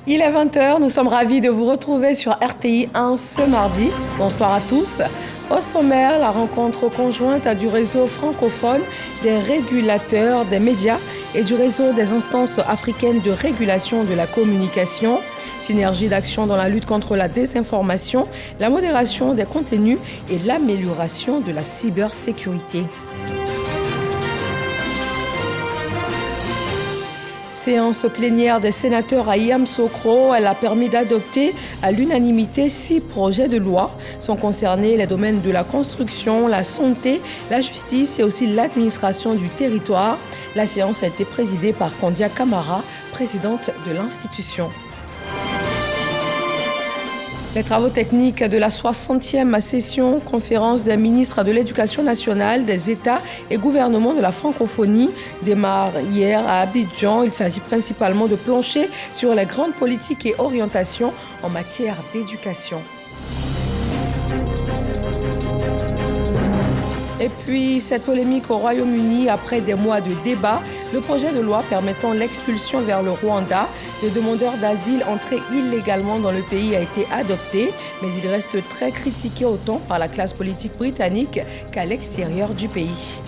Il est 20 h, nous sommes ravis de vous retrouver sur RTI 1 ce mardi. Bonsoir à tous. Au sommaire, la rencontre conjointe du réseau francophone des régulateurs des médias et du réseau des instances africaines de régulation de la communication. Synergie d'action dans la lutte contre la désinformation, la modération des contenus et l'amélioration de la cybersécurité. Séance plénière des sénateurs à Yamoussoukro, elle a permis d'adopter à l'unanimité 6 projets de loi. Sont concernés les domaines de la construction, la santé, la justice et aussi l'administration du territoire. La séance a été présidée par Kondia Kamara, présidente de l'institution. Les travaux techniques de la 60e session conférence des ministres de l'Éducation nationale, des États et gouvernements de la francophonie démarrent hier à Abidjan. Il s'agit principalement de plancher sur les grandes politiques et orientations en matière d'éducation. Et puis, cette polémique au Royaume-Uni, après des mois de débat, le projet de loi permettant l'expulsion vers le Rwanda de demandeurs d'asile entrés illégalement dans le pays a été adopté, mais il reste très critiqué autant par la classe politique britannique qu'à l'extérieur du pays.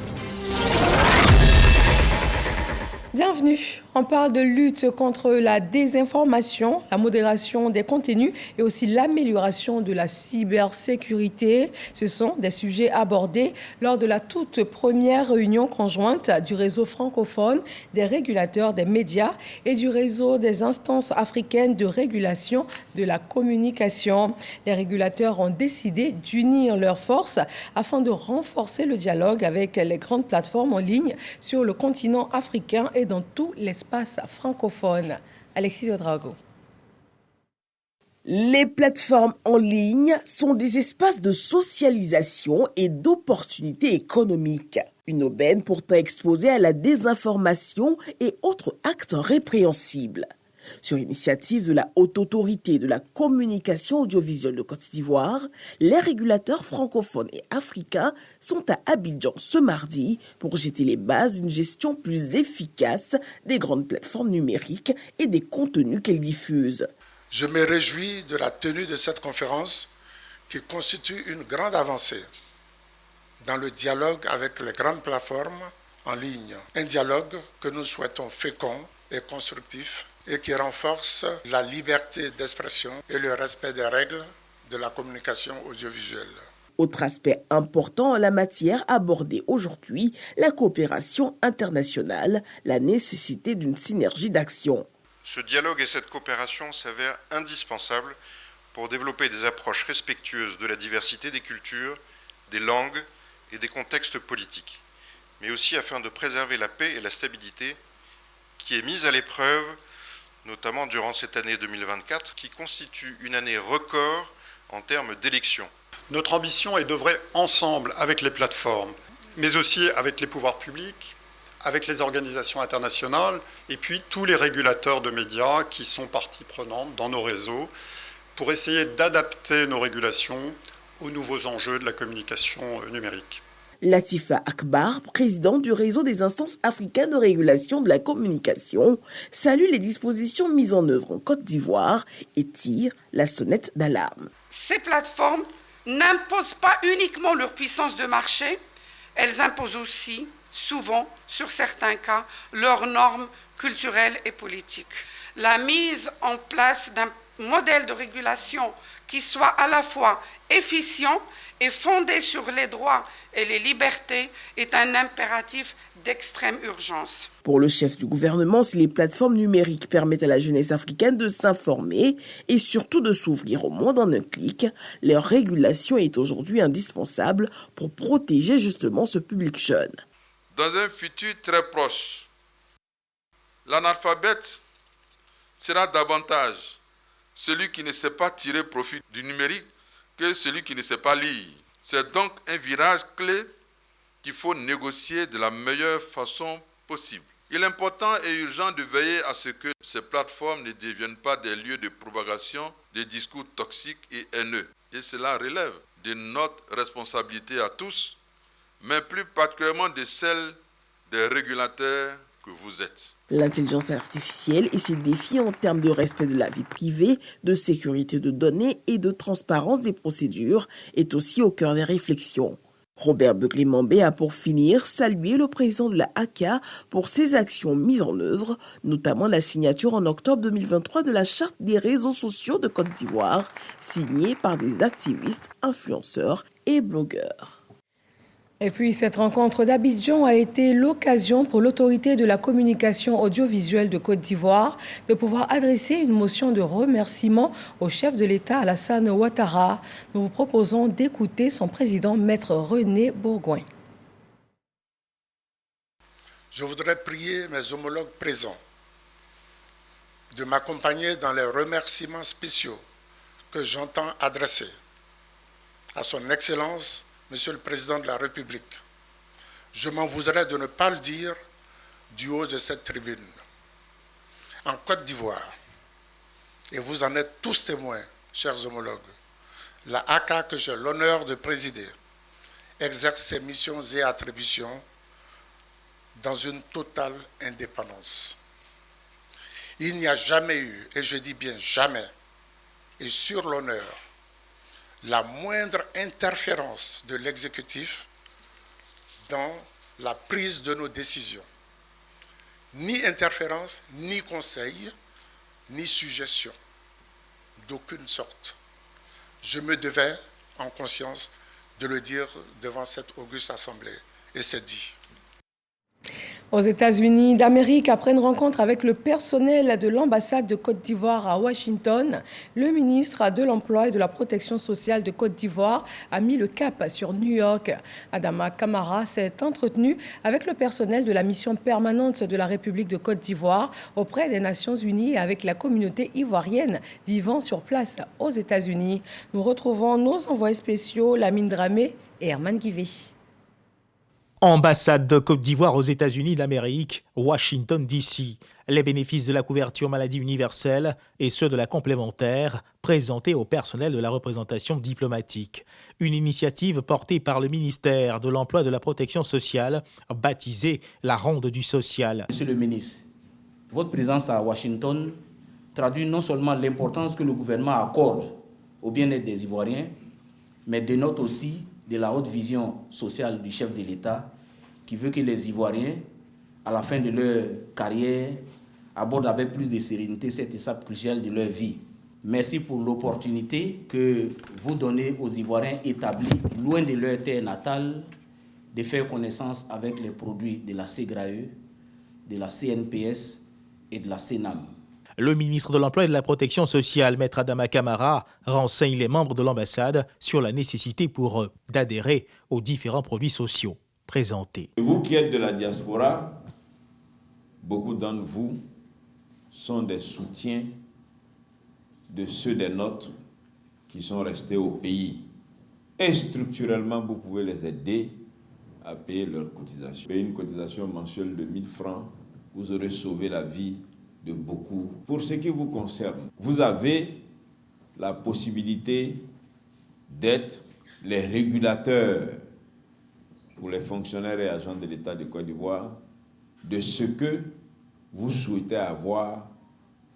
Bienvenue. On parle de lutte contre la désinformation, la modération des contenus et aussi l'amélioration de la cybersécurité. Ce sont des sujets abordés lors de la toute première réunion conjointe du réseau francophone des régulateurs des médias et du réseau des instances africaines de régulation de la communication. Les régulateurs ont décidé d'unir leurs forces afin de renforcer le dialogue avec les grandes plateformes en ligne sur le continent africain et dans tout l'espace francophone. Alexis Odrago. Les plateformes en ligne sont des espaces de socialisation et d'opportunités économiques. Une aubaine pourtant exposée à la désinformation et autres actes répréhensibles. Sur l'initiative de la Haute Autorité de la Communication Audiovisuelle de Côte d'Ivoire, les régulateurs francophones et africains sont à Abidjan ce mardi pour jeter les bases d'une gestion plus efficace des grandes plateformes numériques et des contenus qu'elles diffusent. Je me réjouis de la tenue de cette conférence qui constitue une grande avancée dans le dialogue avec les grandes plateformes en ligne. Un dialogue que nous souhaitons fécond et constructif et qui renforce la liberté d'expression et le respect des règles de la communication audiovisuelle. Autre aspect important en la matière abordé aujourd'hui, la coopération internationale, la nécessité d'une synergie d'action. Ce dialogue et cette coopération s'avèrent indispensables pour développer des approches respectueuses de la diversité des cultures, des langues et des contextes politiques, mais aussi afin de préserver la paix et la stabilité qui est mise à l'épreuve notamment durant cette année 2024, qui constitue une année record en termes d'élections. Notre ambition est d'œuvrer ensemble avec les plateformes, mais aussi avec les pouvoirs publics, avec les organisations internationales, et puis tous les régulateurs de médias qui sont partie prenante dans nos réseaux, pour essayer d'adapter nos régulations aux nouveaux enjeux de la communication numérique. Latifa Akbar, présidente du réseau des instances africaines de régulation de la communication, salue les dispositions mises en œuvre en Côte d'Ivoire et tire la sonnette d'alarme. Ces plateformes n'imposent pas uniquement leur puissance de marché, elles imposent aussi, souvent, sur certains cas, leurs normes culturelles et politiques. La mise en place d'un modèle de régulation qui soit à la fois efficient et fondé sur les droits et les libertés est un impératif d'extrême urgence. Pour le chef du gouvernement, si les plateformes numériques permettent à la jeunesse africaine de s'informer et surtout de s'ouvrir au monde en un clic, leur régulation est aujourd'hui indispensable pour protéger justement ce public jeune. Dans un futur très proche, l'analphabète sera davantage celui qui ne sait pas tirer profit du numérique que celui qui ne sait pas lire. C'est donc un virage clé qu'il faut négocier de la meilleure façon possible. Il est important et urgent de veiller à ce que ces plateformes ne deviennent pas des lieux de propagation de discours toxiques et haineux. Et cela relève de notre responsabilité à tous, mais plus particulièrement de celle des régulateurs que vous êtes. L'intelligence artificielle et ses défis en termes de respect de la vie privée, de sécurité de données et de transparence des procédures est aussi au cœur des réflexions. Robert Begley-Mambé a pour finir salué le président de la ACA pour ses actions mises en œuvre, notamment la signature en octobre 2023 de la charte des réseaux sociaux de Côte d'Ivoire, signée par des activistes, influenceurs et blogueurs. Et puis, cette rencontre d'Abidjan a été l'occasion pour l'autorité de la communication audiovisuelle de Côte d'Ivoire de pouvoir adresser une motion de remerciement au chef de l'État Alassane Ouattara. Nous vous proposons d'écouter son président, Maître René Bourgoin. Je voudrais prier mes homologues présents de m'accompagner dans les remerciements spéciaux que j'entends adresser à son Excellence, Monsieur le Président de la République. Je m'en voudrais de ne pas le dire du haut de cette tribune. En Côte d'Ivoire, et vous en êtes tous témoins, chers homologues, la ACA que j'ai l'honneur de présider exerce ses missions et attributions dans une totale indépendance. Il n'y a jamais eu, et je dis bien jamais, et sur l'honneur, la moindre interférence de l'exécutif dans la prise de nos décisions. Ni interférence, ni conseil, ni suggestion, d'aucune sorte. Je me devais, en conscience, de le dire devant cette auguste assemblée, et c'est dit. Aux États-Unis d'Amérique, après une rencontre avec le personnel de l'ambassade de Côte d'Ivoire à Washington, le ministre de l'Emploi et de la Protection sociale de Côte d'Ivoire a mis le cap sur New York. Adama Camara s'est entretenu avec le personnel de la mission permanente de la République de Côte d'Ivoire auprès des Nations Unies et avec la communauté ivoirienne vivant sur place aux États-Unis. Nous retrouvons nos envoyés spéciaux, Lamine Dramé et Herman Guivet. Ambassade de Côte d'Ivoire aux États-Unis d'Amérique, Washington DC. Les bénéfices de la couverture maladie universelle et ceux de la complémentaire présentés au personnel de la représentation diplomatique. Une initiative portée par le ministère de l'Emploi et de la Protection sociale, baptisée la Ronde du Social. Monsieur le ministre, votre présence à Washington traduit non seulement l'importance que le gouvernement accorde au bien-être des Ivoiriens, mais dénote aussi de la haute vision sociale du chef de l'État qui veut que les Ivoiriens, à la fin de leur carrière, abordent avec plus de sérénité cette étape cruciale de leur vie. Merci pour l'opportunité que vous donnez aux Ivoiriens établis loin de leur terre natale de faire connaissance avec les produits de la SEGRAE, de la CNPS et de la CENAM. Le ministre de l'Emploi et de la Protection sociale, Maître Adama Camara, renseigne les membres de l'ambassade sur la nécessité pour eux d'adhérer aux différents produits sociaux présentés. Vous qui êtes de la diaspora, beaucoup d'entre vous sont des soutiens de ceux des nôtres qui sont restés au pays. Et structurellement, vous pouvez les aider à payer leurs cotisations. Payer une cotisation mensuelle de 1 000 francs, vous aurez sauvé la vie de beaucoup. Pour ce qui vous concerne, vous avez la possibilité d'être les régulateurs pour les fonctionnaires et agents de l'État de Côte d'Ivoire de ce que vous souhaitez avoir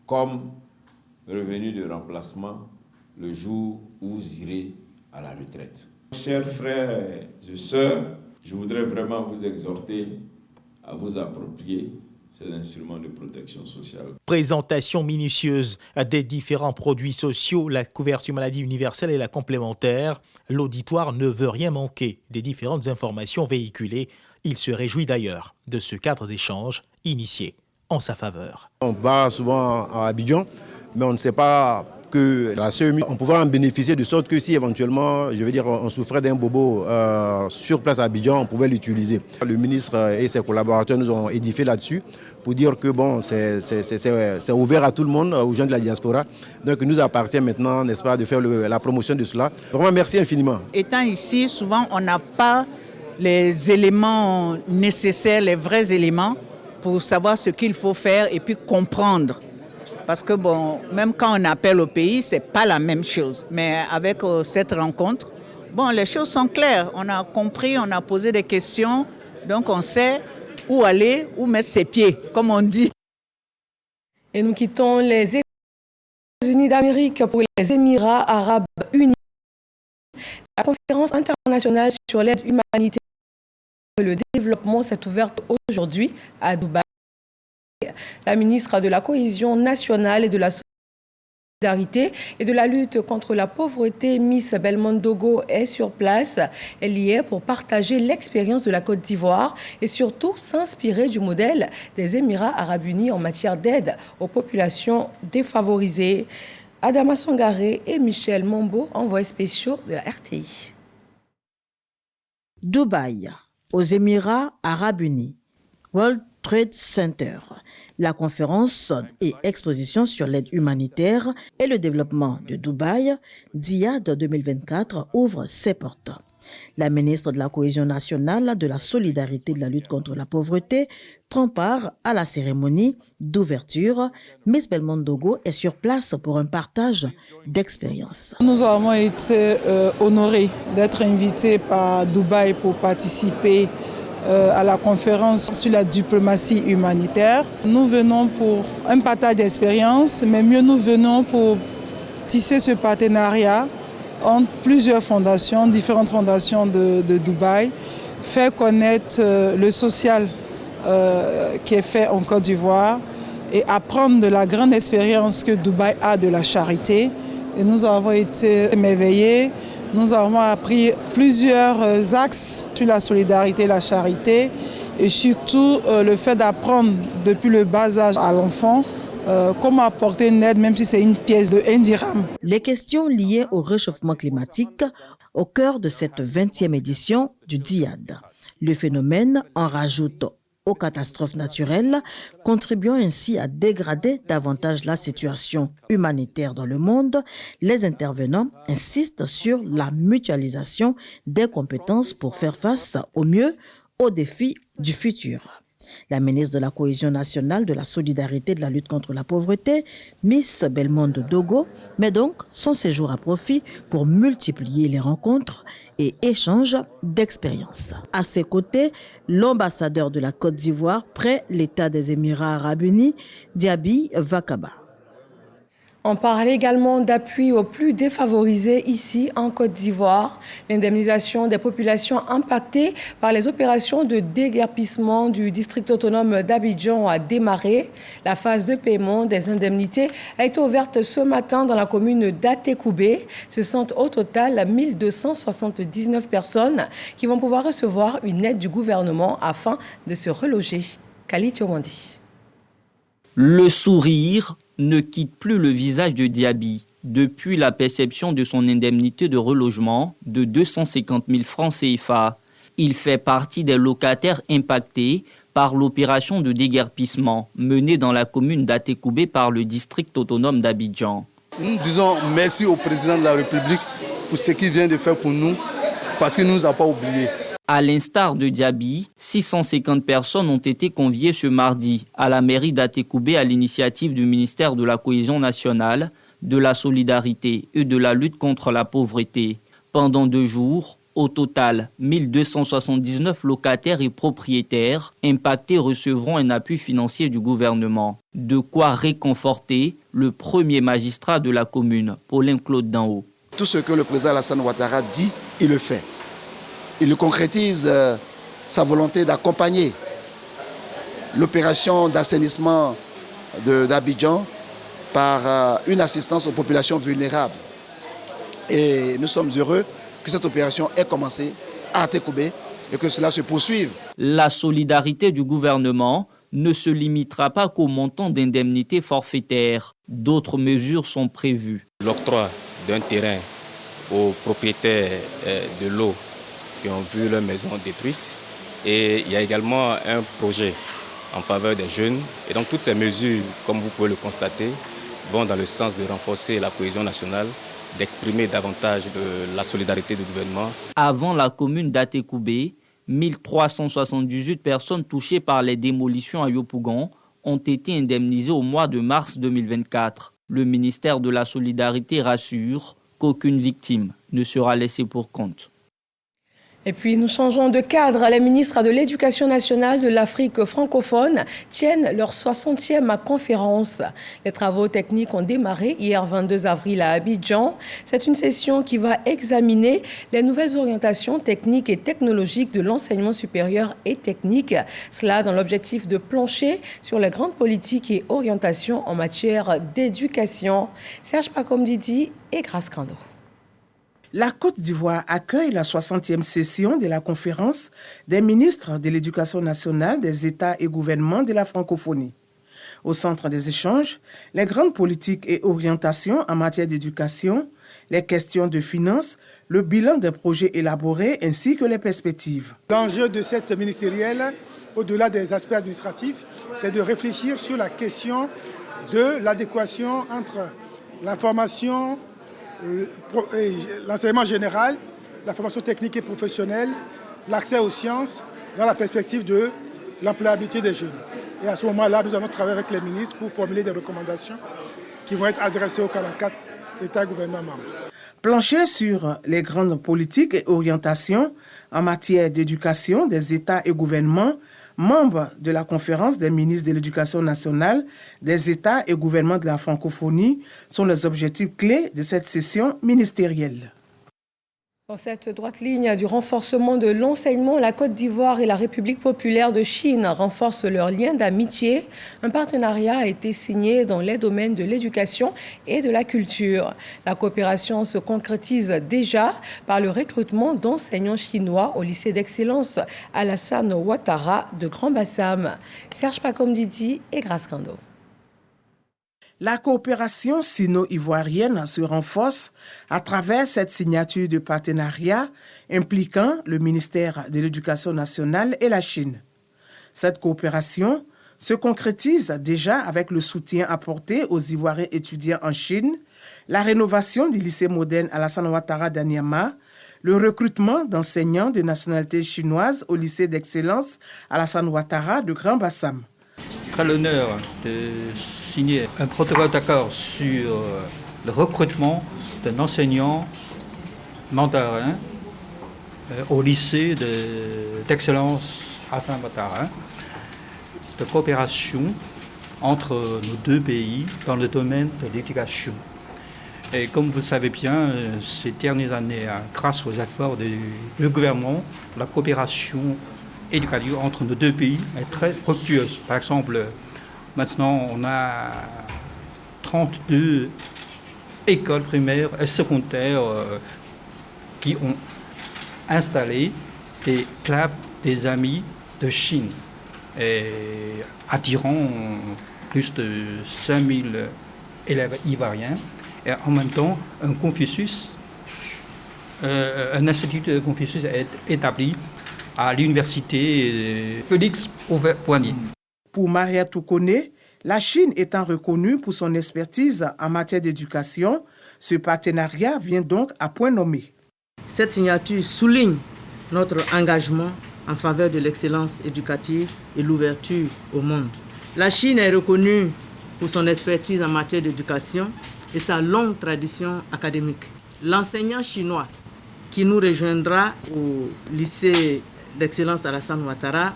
comme revenu de remplacement le jour où vous irez à la retraite. Chers frères et sœurs, je voudrais vraiment vous exhorter à vous approprier ces instruments de protection sociale. Présentation minutieuse des différents produits sociaux, la couverture maladie universelle et la complémentaire. L'auditoire ne veut rien manquer des différentes informations véhiculées. Il se réjouit d'ailleurs de ce cadre d'échange initié en sa faveur. On va souvent à Abidjan, mais on ne sait pas que la CEMU, on pouvait en bénéficier de sorte que si éventuellement, je veux dire, on souffrait d'un bobo sur place à Abidjan, on pouvait l'utiliser. Le ministre et ses collaborateurs nous ont édifié là-dessus pour dire que bon, c'est ouvert à tout le monde, aux gens de la diaspora. Donc il nous appartient maintenant, n'est-ce pas, de faire la promotion de cela. Vraiment, merci infiniment. Étant ici, souvent, on n'a pas les éléments nécessaires, les vrais éléments pour savoir ce qu'il faut faire et puis comprendre. Parce que bon, même quand on appelle au pays, ce n'est pas la même chose. Mais avec cette rencontre, bon, les choses sont claires. On a compris, on a posé des questions, donc on sait où aller, où mettre ses pieds, comme on dit. Et nous quittons les États-Unis d'Amérique pour les Émirats arabes unis. La conférence internationale sur l'aide humanitaire et le développement s'est ouverte aujourd'hui à Dubaï. La ministre de la Cohésion nationale et de la solidarité et de la lutte contre la pauvreté, Miss Belmondo est sur place. Elle y est pour partager l'expérience de la Côte d'Ivoire et surtout s'inspirer du modèle des Émirats arabes unis en matière d'aide aux populations défavorisées. Adama Sangaré et Michel Mombo, envoyés spéciaux de la RTI. Dubaï, aux Émirats arabes unis. World Trade Center. La conférence et exposition sur l'aide humanitaire et le développement de Dubaï, DIAD 2024, ouvre ses portes. La ministre de la Cohésion nationale, de la solidarité et de la lutte contre la pauvreté prend part à la cérémonie d'ouverture. Miss Belmondo est sur place pour un partage d'expériences. Nous avons été honorés d'être invités par Dubaï pour participer à la conférence sur la diplomatie humanitaire. Nous venons pour un partage d'expérience, mais mieux nous venons pour tisser ce partenariat entre plusieurs fondations, différentes fondations de Dubaï, faire connaître le social qui est fait en Côte d'Ivoire et apprendre de la grande expérience que Dubaï a de la charité. Et nous avons été émerveillés. Nous avons appris plusieurs axes sur la solidarité et la charité et surtout le fait d'apprendre depuis le bas âge à l'enfant comment apporter une aide même si c'est une pièce de 1 dirham. Les questions liées au réchauffement climatique au cœur de cette 20e édition du DIAD. Le phénomène en rajoute aux catastrophes naturelles, contribuant ainsi à dégrader davantage la situation humanitaire dans le monde. Les intervenants insistent sur la mutualisation des compétences pour faire face au mieux aux défis du futur. La ministre de la Cohésion nationale, de la solidarité et de la lutte contre la pauvreté, Miss Belmondo Dogo, met donc son séjour à profit pour multiplier les rencontres et échanges d'expériences. À ses côtés, l'ambassadeur de la Côte d'Ivoire près l'État des Émirats arabes unis, Diaby Vakaba. On parle également d'appui aux plus défavorisés ici en Côte d'Ivoire. L'indemnisation des populations impactées par les opérations de déguerpissement du district autonome d'Abidjan a démarré. La phase de paiement des indemnités a été ouverte ce matin dans la commune d'Atekoubé. Ce sont au total 1279 personnes qui vont pouvoir recevoir une aide du gouvernement afin de se reloger. Khalid Yomandi. Le sourire ne quitte plus le visage de Diaby depuis la perception de son indemnité de relogement de 250 000 francs CFA. Il fait partie des locataires impactés par l'opération de déguerpissement menée dans la commune d'Atekoubé par le district autonome d'Abidjan. Nous disons merci au président de la République pour ce qu'il vient de faire pour nous, parce qu'il ne nous a pas oubliés. À l'instar de Diaby, 650 personnes ont été conviées ce mardi à la mairie d'Atekoubé à l'initiative du ministère de la Cohésion nationale, de la solidarité et de la lutte contre la pauvreté. Pendant 2 jours, au total, 1279 locataires et propriétaires impactés recevront un appui financier du gouvernement. De quoi réconforter le premier magistrat de la commune, Paulin Claude Danhaut. Tout ce que le président Alassane Ouattara dit, il le fait. Il concrétise sa volonté d'accompagner l'opération d'assainissement d'Abidjan par une assistance aux populations vulnérables. Et nous sommes heureux que cette opération ait commencé à Atekoubé et que cela se poursuive. La solidarité du gouvernement ne se limitera pas qu'au montant d'indemnités forfaitaires. D'autres mesures sont prévues. L'octroi d'un terrain aux propriétaires de l'eau qui ont vu leur maison détruite. Et il y a également un projet en faveur des jeunes. Et donc toutes ces mesures, comme vous pouvez le constater, vont dans le sens de renforcer la cohésion nationale, d'exprimer davantage de la solidarité du gouvernement. Avant la commune d'Atekoubé, 1378 personnes touchées par les démolitions à Yopougon ont été indemnisées au mois de mars 2024. Le ministère de la Solidarité rassure qu'aucune victime ne sera laissée pour compte. Et puis nous changeons de cadre. Les ministres de l'Éducation nationale de l'Afrique francophone tiennent leur 60e conférence. Les travaux techniques ont démarré hier 22 avril à Abidjan. C'est une session qui va examiner les nouvelles orientations techniques et technologiques de l'enseignement supérieur et technique. Cela dans l'objectif de plancher sur les grandes politiques et orientations en matière d'éducation. Serge Pakom-Didi et Grace Crando. La Côte d'Ivoire accueille la 60e session de la conférence des ministres de l'Éducation nationale des États et gouvernements de la francophonie. Au centre des échanges, les grandes politiques et orientations en matière d'éducation, les questions de finances, le bilan des projets élaborés ainsi que les perspectives. L'enjeu de cette ministérielle, au-delà des aspects administratifs, c'est de réfléchir sur la question de l'adéquation entre la formation, l'enseignement général, la formation technique et professionnelle, l'accès aux sciences dans la perspective de l'employabilité des jeunes. Et à ce moment-là, nous allons travailler avec les ministres pour formuler des recommandations qui vont être adressées aux 44 États et gouvernements membres. Plancher sur les grandes politiques et orientations en matière d'éducation des États et gouvernements membres de la conférence des ministres de l'Éducation nationale des États et gouvernements de la francophonie sont les objectifs clés de cette session ministérielle. Dans cette droite ligne du renforcement de l'enseignement, la Côte d'Ivoire et la République populaire de Chine renforcent leurs liens d'amitié. Un partenariat a été signé dans les domaines de l'éducation et de la culture. La coopération se concrétise déjà par le recrutement d'enseignants chinois au lycée d'excellence Alassane Ouattara de Grand Bassam. Serge Pakom-Didi et Grace Crando. La coopération sino-ivoirienne se renforce à travers cette signature de partenariat impliquant le ministère de l'Éducation nationale et la Chine. Cette coopération se concrétise déjà avec le soutien apporté aux Ivoiriens étudiants en Chine, la rénovation du lycée moderne Alassane Ouattara d'Anyama, le recrutement d'enseignants de nationalité chinoise au lycée d'excellence Alassane Ouattara de Grand Bassam. J'ai l'honneur de signer un protocole d'accord sur le recrutement d'un enseignant mandarin au lycée d'excellence Alassane Ouattara, de coopération entre nos deux pays dans le domaine de l'éducation. Et comme vous le savez bien, ces dernières années, grâce aux efforts du gouvernement, la coopération éducative entre nos deux pays est très fructueuse. Par exemple, maintenant, on a 32 écoles primaires et secondaires qui ont installé des clubs des amis de Chine, et attirant plus de 5000 élèves ivoiriens. Et en même temps, un institut de Confucius est établi à l'université Félix Houphouët-Boigny. Pour Maria Toukone, la Chine étant reconnue pour son expertise en matière d'éducation, ce partenariat vient donc à point nommé. Cette signature souligne notre engagement en faveur de l'excellence éducative et l'ouverture au monde. La Chine est reconnue pour son expertise en matière d'éducation et sa longue tradition académique. L'enseignant chinois qui nous rejoindra au lycée d'excellence Alassane Ouattara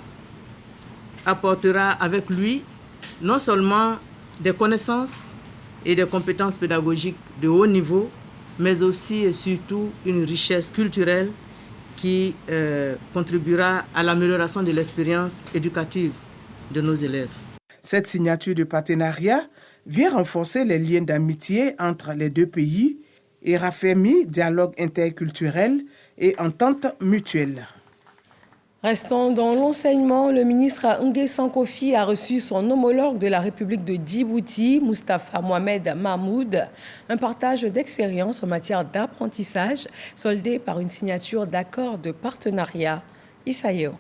apportera avec lui non seulement des connaissances et des compétences pédagogiques de haut niveau, mais aussi et surtout une richesse culturelle qui contribuera à l'amélioration de l'expérience éducative de nos élèves. Cette signature de partenariat vient renforcer les liens d'amitié entre les deux pays et raffermir dialogue interculturel et entente mutuelle. Restons dans l'enseignement. Le ministre Nguessan Kofi a reçu son homologue de la République de Djibouti, Moustapha Mohamed Mahmoud. Un partage d'expériences en matière d'apprentissage, soldé par une signature d'accord de partenariat. Issaïo.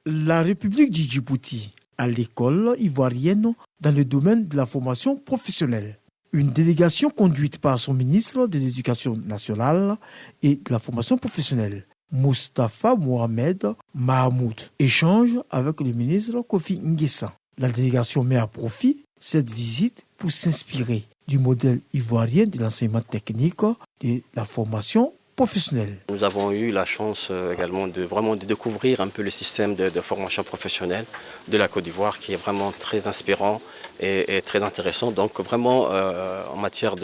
La République du Djibouti à l'école ivoirienne dans le domaine de la formation professionnelle. Une délégation conduite par son ministre de l'Éducation nationale et de la formation professionnelle, Moustapha Mohamed Mahmoud, échange avec le ministre Kofi Nguessan. La délégation met à profit cette visite pour s'inspirer du modèle ivoirien de l'enseignement technique, de la formation professionnelle. Nous avons eu la chance également de découvrir un peu le système de formation professionnelle de la Côte d'Ivoire qui est vraiment très inspirant et très intéressant. Donc vraiment en matière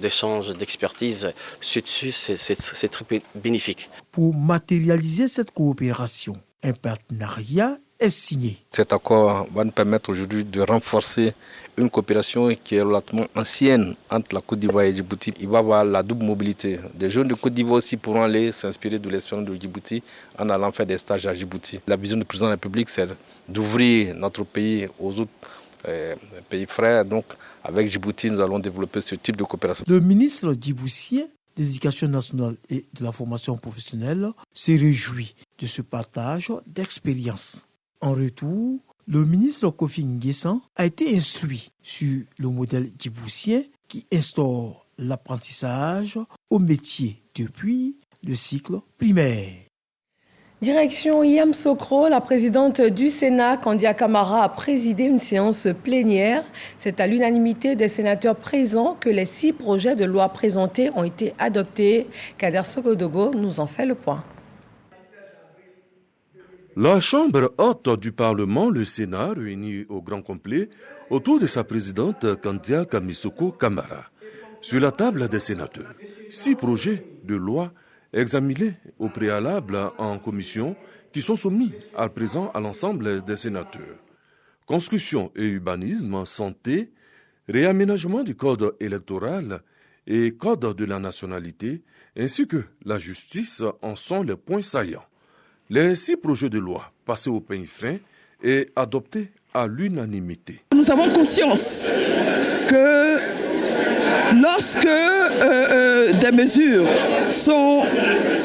d'échange, d'expertise, c'est très bénéfique. Pour matérialiser cette coopération, un partenariat est signé. Cet accord va nous permettre aujourd'hui de renforcer une coopération qui est relativement ancienne entre la Côte d'Ivoire et Djibouti. Il va y avoir la double mobilité. Des jeunes de Côte d'Ivoire aussi pourront aller s'inspirer de l'expérience de Djibouti en allant faire des stages à Djibouti. La vision du président de la République, c'est d'ouvrir notre pays aux autres pays frères. Donc avec Djibouti, nous allons développer ce type de coopération. Le ministre djiboutien de l'Éducation nationale et de la formation professionnelle se réjouit de ce partage d'expériences. En retour, le ministre Kofi Nguessan a été instruit sur le modèle djiboutien qui instaure l'apprentissage au métier depuis le cycle primaire. Direction Yamoussoukro, la présidente du Sénat, Kandia Camara, a présidé une séance plénière. C'est à l'unanimité des sénateurs présents que les 6 projets de loi présentés ont été adoptés. Kader Sogodogo nous en fait le point. La Chambre haute du Parlement, le Sénat, réunie au grand complet autour de sa présidente Kandia Kamisoko Camara. Sur la table des sénateurs, 6 projets de loi examinés au préalable en commission qui sont soumis à présent à l'ensemble des sénateurs. Construction et urbanisme, santé, réaménagement du code électoral et code de la nationalité, ainsi que la justice en sont les points saillants. Les 6 projets de loi passés au peigne fin et adoptés à l'unanimité. Nous avons conscience que lorsque des mesures sont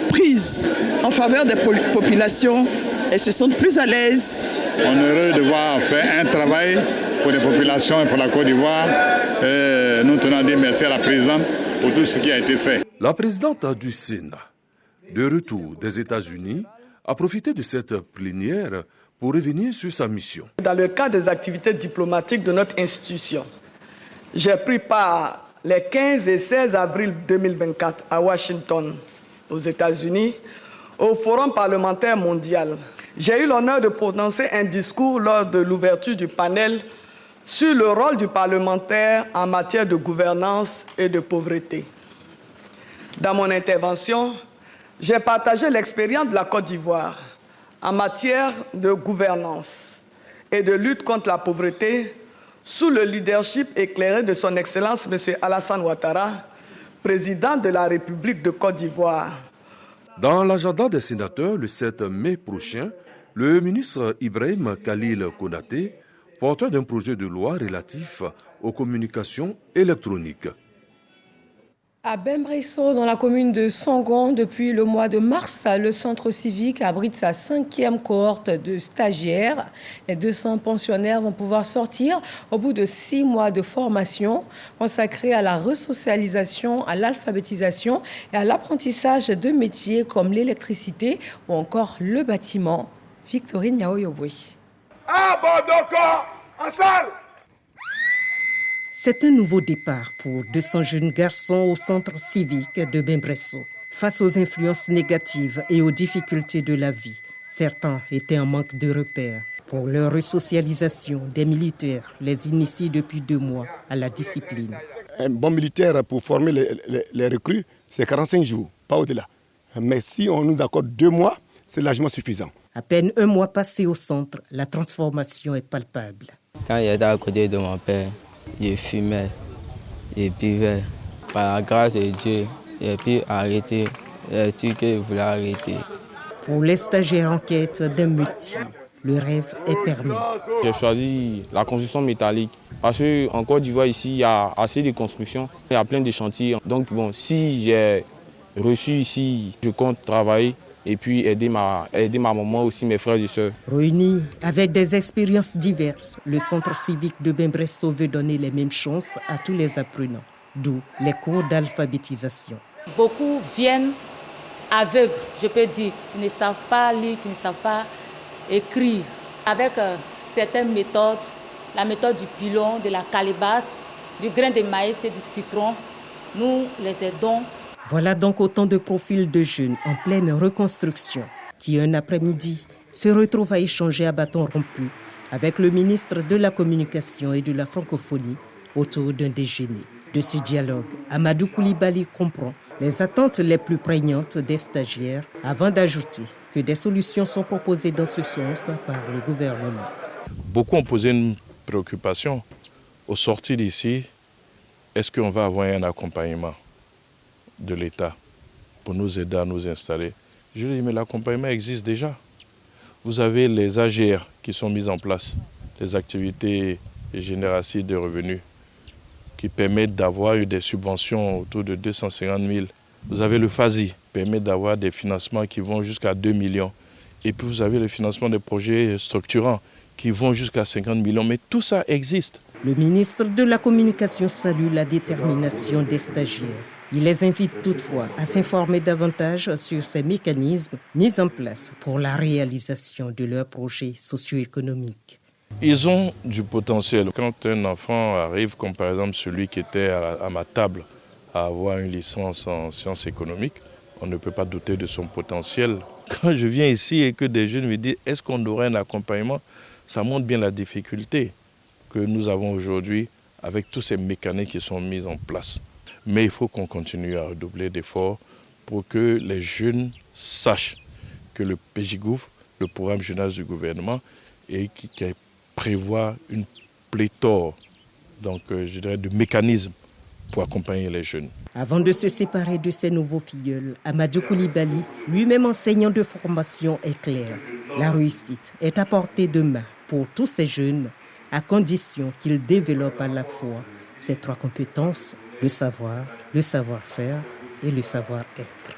prises en faveur des populations, elles se sentent plus à l'aise. On est heureux de voir faire un travail pour les populations et pour la Côte d'Ivoire. Nous tenons à dire merci à la présidente pour tout ce qui a été fait. La présidente du Sénat, de retour des États-Unis, a profité de cette plénière pour revenir sur sa mission. Dans le cadre des activités diplomatiques de notre institution, j'ai pris part les 15 et 16 avril 2024 à Washington, aux États-Unis, au Forum parlementaire mondial. J'ai eu l'honneur de prononcer un discours lors de l'ouverture du panel sur le rôle du parlementaire en matière de gouvernance et de pauvreté. Dans mon intervention, j'ai partagé l'expérience de la Côte d'Ivoire en matière de gouvernance et de lutte contre la pauvreté sous le leadership éclairé de son Excellence M. Alassane Ouattara, président de la République de Côte d'Ivoire. Dans l'agenda des sénateurs, le 7 mai prochain, le ministre Ibrahim Khalil Konaté, porteur d'un projet de loi relatif aux communications électroniques. À Bembresso, dans la commune de Sangon, depuis le mois de mars, le centre civique abrite sa 5e cohorte de stagiaires. Les 200 pensionnaires vont pouvoir sortir au bout de 6 mois de formation consacrée à la resocialisation, à l'alphabétisation et à l'apprentissage de métiers comme l'électricité ou encore le bâtiment. Victorine Yaoyoboui. En salle! C'est un nouveau départ pour 200 jeunes garçons au centre civique de Bembresso. Face aux influences négatives et aux difficultés de la vie, certains étaient en manque de repères. Pour leur resocialisation, des militaires les initient depuis 2 mois à la discipline. Un bon militaire pour former les recrues, c'est 45 jours, pas au-delà. Mais si on nous accorde 2 mois, c'est largement suffisant. À peine 1 mois passé au centre, la transformation est palpable. Quand j'étais à côté de mon père, je fumais, je buvais. Par la grâce de Dieu, j'ai pu arrêter les trucs que je voulais arrêter. Pour les stagiaires en quête d'un métier, le rêve est permis. J'ai choisi la construction métallique parce qu'en Côte d'Ivoire, ici, il y a assez de construction. Il y a plein de chantiers. Donc, bon, si j'ai reçu ici, je compte travailler et puis aider ma maman, aussi mes frères et sœurs. Réunis avec des expériences diverses, le centre civique de Bembresso veut donner les mêmes chances à tous les apprenants, d'où les cours d'alphabétisation. Beaucoup viennent aveugles, je peux dire, qui ne savent pas lire, qui ne savent pas écrire. Avec certaines méthodes, la méthode du pilon, de la calebasse, du grain de maïs et du citron, nous les aidons. Voilà donc autant de profils de jeunes en pleine reconstruction qui, un après-midi, se retrouvent à échanger à bâton rompu avec le ministre de la Communication et de la Francophonie autour d'un déjeuner. De ce dialogue, Amadou Koulibaly comprend les attentes les plus prégnantes des stagiaires avant d'ajouter que des solutions sont proposées dans ce sens par le gouvernement. Beaucoup ont posé une préoccupation. Au sortir d'ici, est-ce qu'on va avoir un accompagnement de l'État pour nous aider à nous installer? Je dis, mais l'accompagnement existe déjà. Vous avez les AGR qui sont mises en place, les activités génératives de revenus, qui permettent d'avoir des subventions autour de 250 000. Vous avez le FASI, qui permet d'avoir des financements qui vont jusqu'à 2 millions. Et puis vous avez le financement des projets structurants qui vont jusqu'à 50 millions. Mais tout ça existe. Le ministre de la Communication salue la détermination des stagiaires. Il les invite toutefois à s'informer davantage sur ces mécanismes mis en place pour la réalisation de leurs projets socio-économiques. Ils ont du potentiel. Quand un enfant arrive, comme par exemple celui qui était à ma table, à avoir une licence en sciences économiques, on ne peut pas douter de son potentiel. Quand je viens ici et que des jeunes me disent « est-ce qu'on aurait un accompagnement ?» ça montre bien la difficulté que nous avons aujourd'hui avec tous ces mécanismes qui sont mis en place. Mais il faut qu'on continue à redoubler d'efforts pour que les jeunes sachent que le PJGOUV, le programme jeunesse du gouvernement, et qui prévoit une pléthore de mécanismes pour accompagner les jeunes. Avant de se séparer de ses nouveaux filleuls, Amadou Koulibaly, lui-même enseignant de formation, est clair. La réussite est à portée de main pour tous ces jeunes, à condition qu'ils développent à la fois ces 3 compétences, le savoir, le savoir-faire et le savoir-être.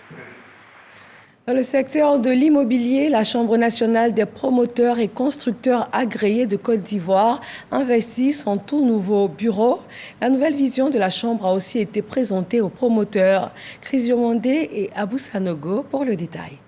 Dans le secteur de l'immobilier, la Chambre nationale des promoteurs et constructeurs agréés de Côte d'Ivoire investit son tout nouveau bureau. La nouvelle vision de la Chambre a aussi été présentée aux promoteurs. Chris Yomondé et Abou Sanogo pour le détail.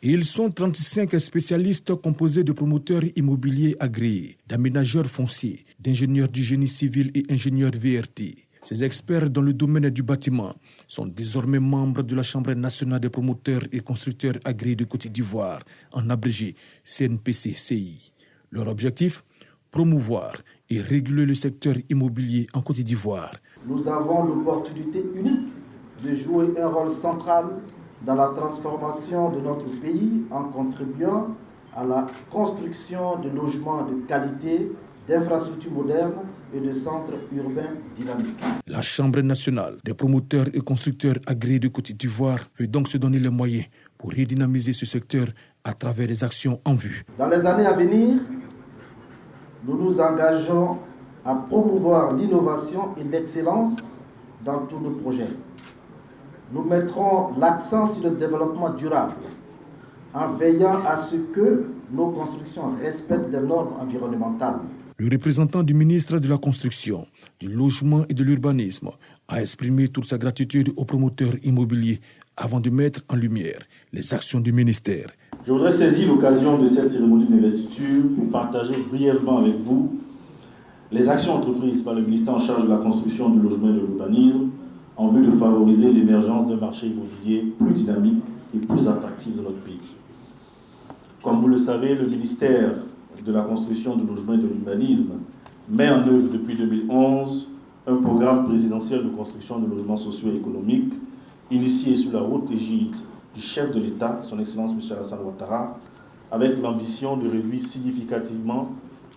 Ils sont 35 spécialistes composés de promoteurs immobiliers agréés, d'aménageurs fonciers, d'ingénieurs du génie civil et ingénieurs VRT. Ces experts dans le domaine du bâtiment sont désormais membres de la Chambre nationale des promoteurs et constructeurs agréés de Côte d'Ivoire, en abrégé CNPC-CI. Leur objectif, promouvoir et réguler le secteur immobilier en Côte d'Ivoire. Nous avons l'opportunité unique de jouer un rôle central dans la transformation de notre pays en contribuant à la construction de logements de qualité, d'infrastructures modernes et de centres urbains dynamiques. La Chambre nationale des promoteurs et constructeurs agréés de Côte d'Ivoire veut donc se donner les moyens pour redynamiser ce secteur à travers des actions en vue. Dans les années à venir, nous nous engageons à promouvoir l'innovation et l'excellence dans tous nos projets. Nous mettrons l'accent sur le développement durable en veillant à ce que nos constructions respectent les normes environnementales. Le représentant du ministre de la Construction, du Logement et de l'Urbanisme a exprimé toute sa gratitude aux promoteurs immobiliers avant de mettre en lumière les actions du ministère. Je voudrais saisir l'occasion de cette cérémonie d'investiture pour partager brièvement avec vous les actions entreprises par le ministère en charge de la construction, du logement et de l'urbanisme en vue de favoriser l'émergence d'un marché immobilier plus dynamique et plus attractif de notre pays. Comme vous le savez, le ministère de la construction, du logement et de l'urbanisme met en œuvre depuis 2011 un programme présidentiel de construction de logements socio-économiques initié sous la haute égide du chef de l'État, son Excellence M. Alassane Ouattara, avec l'ambition de réduire significativement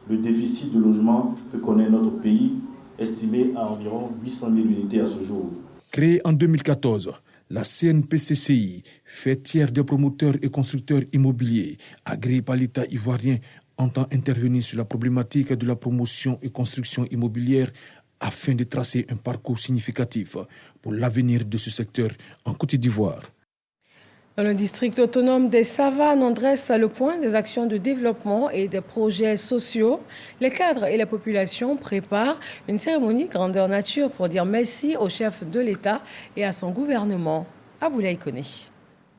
le déficit de logement que connaît notre pays, estimé à environ 800 000 unités à ce jour. Créée en 2014, la CNPC-CI fait tiers des promoteurs et constructeurs immobiliers agréés par l'État ivoirien entend intervenir sur la problématique de la promotion et construction immobilière afin de tracer un parcours significatif pour l'avenir de ce secteur en Côte d'Ivoire. Dans le district autonome des Savanes, on dresse le point des actions de développement et des projets sociaux. Les cadres et les populations préparent une cérémonie grandeur nature pour dire merci au chef de l'État et à son gouvernement. Aboulaye Koné.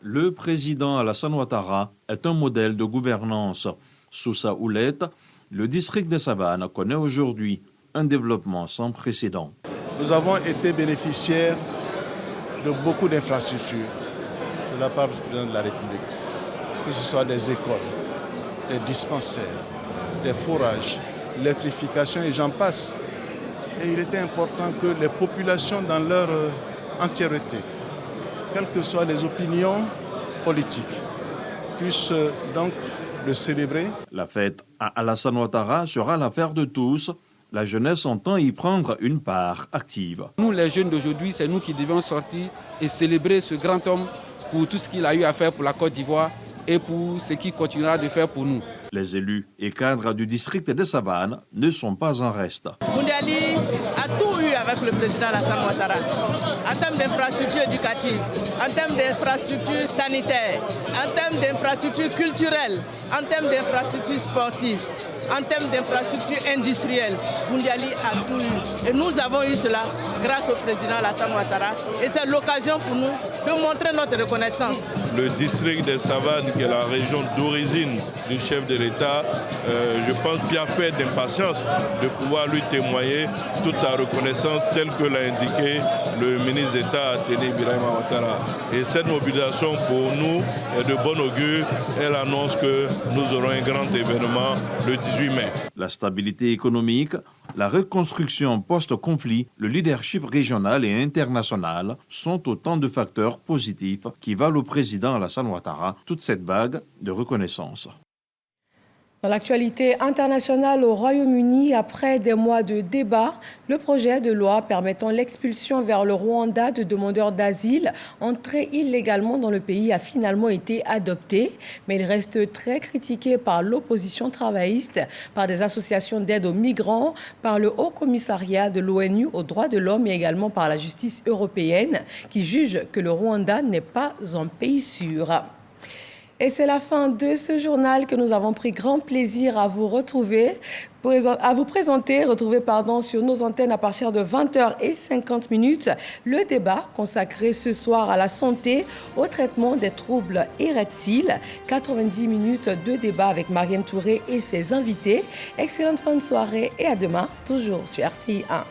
Le président Alassane Ouattara est un modèle de gouvernance. Sous sa houlette, le district des Savanes connaît aujourd'hui un développement sans précédent. Nous avons été bénéficiaires de beaucoup d'infrastructures de la part du président de la République, que ce soit des écoles, des dispensaires, des forages, l'électrification et j'en passe. Et il était important que les populations dans leur entièreté, quelles que soient les opinions politiques, puissent donc le célébrer. La fête à Alassane Ouattara sera l'affaire de tous. La jeunesse entend y prendre une part active. Nous, les jeunes d'aujourd'hui, c'est nous qui devons sortir et célébrer ce grand homme pour tout ce qu'il a eu à faire pour la Côte d'Ivoire et pour ce qu'il continuera de faire pour nous. Les élus et cadres du district de Savanes ne sont pas en reste. Boundiali a tout eu avec le président Alassane Ouattara, en termes d'infrastructures éducatives, en termes d'infrastructures sanitaires, en termes d'infrastructures culturelles, en termes d'infrastructures sportives, en termes d'infrastructures industrielles. Boundiali a tout eu. Et nous avons eu cela grâce au président Alassane Ouattara. Et c'est l'occasion pour nous de montrer notre reconnaissance. Le district de Savanes, qui est la région d'origine du chef de l'État, je pense bien fait d'impatience de pouvoir lui témoigner toute sa reconnaissance telle que l'a indiqué le ministre d'État Téné Birahima Ouattara. Et cette mobilisation pour nous est de bon augure. Elle annonce que nous aurons un grand événement le 18 mai. La stabilité économique, la reconstruction post-conflit, le leadership régional et international sont autant de facteurs positifs qui valent au président Alassane Ouattara toute cette vague de reconnaissance. Dans l'actualité internationale au Royaume-Uni, après des mois de débats, le projet de loi permettant l'expulsion vers le Rwanda de demandeurs d'asile entrés illégalement dans le pays a finalement été adopté. Mais il reste très critiqué par l'opposition travailliste, par des associations d'aide aux migrants, par le Haut Commissariat de l'ONU aux droits de l'homme et également par la justice européenne qui juge que le Rwanda n'est pas un pays sûr. Et c'est la fin de ce journal que nous avons pris grand plaisir à vous retrouver, retrouver sur nos antennes à partir de 20h50 le débat consacré ce soir à la santé, au traitement des troubles érectiles. 90 minutes de débat avec Mariam Touré et ses invités. Excellente fin de soirée et à demain, toujours sur RTI 1.